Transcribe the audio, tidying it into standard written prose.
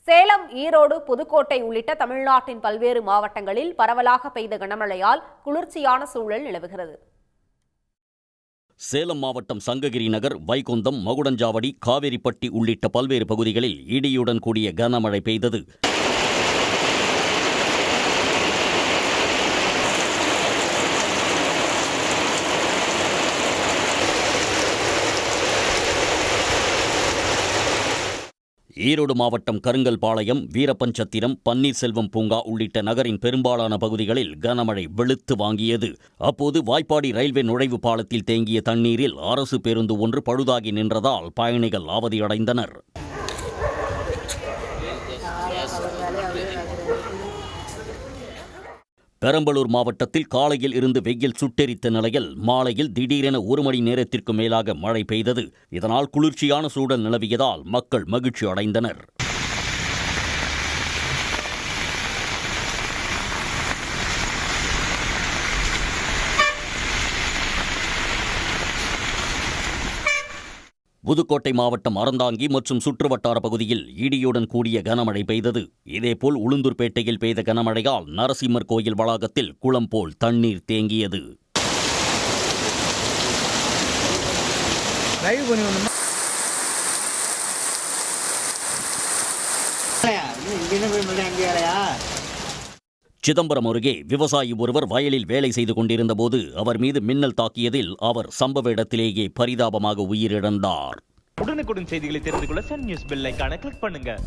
சேலம், ஈரோடு, புதுக்கோட்டை உள்ளிட்ட தமிழ்நாட்டின் பல்வேறு மாவட்டங்களில் பரவலாக பெய்த கனமழையால் குளிர்ச்சியான சூழல் நிலவுகிறது. சேலம் மாவட்டம் சங்ககிரி நகர், வைகுந்தம், மகுடஞ்சாவடி, காவேரிப்பட்டி உள்ளிட்ட பல்வேறு பகுதிகளில் இடியுடன் கூடிய கனமழை பெய்தது. ஈரோடு மாவட்டம் கருங்கல்பாளையம், வீரப்பஞ்சத்திரம், பன்னீர்செல்வம் பூங்கா உள்ளிட்ட நகரின் பெரும்பாலான பகுதிகளில் கனமழை வெளுத்து வாங்கியது. அப்போது வாய்ப்பாடி ரயில்வே நுழைவு பாலத்தில் தேங்கிய தண்ணீரில் அரசு பேருந்து ஒன்று பழுதாகி நின்றதால் பயணிகள் அவதியடைந்தனர். பெரம்பலூர் மாவட்டத்தில் காலையில் இருந்து வெயில் சுட்டெரித்த நிலையில் மாலையில் திடீரென 1 மணி நேரத்திற்கு மேலாக மழை பெய்தது. இதனால் குளிர்ச்சியான சூழல் நிலவியதால் மக்கள் மகிழ்ச்சி அடைந்தனர். புதுக்கோட்டை மாவட்டம் அறந்தாங்கி மற்றும் சுற்றுவட்டார பகுதியில் இடியுடன் கூடிய கனமழை பெய்தது. இதேபோல் உளுந்தூர்பேட்டையில் பெய்த கனமழையால் நரசிம்மர் கோயில் வளாகத்தில் குளம் போல் தண்ணீர் தேங்கியது. சிதம்பரம் அருகே விவசாயி ஒருவர் வயலில் வேலை செய்து கொண்டிருந்த போது அவர் மீது மின்னல் தாக்கியதில் அவர் சம்பவ இடத்திலேயே பரிதாபமாக உயிரிழந்தார். உடனுக்குடன் செய்திகளை தெரிந்து கொள்ள சன் நியூஸ் பெல் ஐகானை கிளிக் பண்ணுங்க.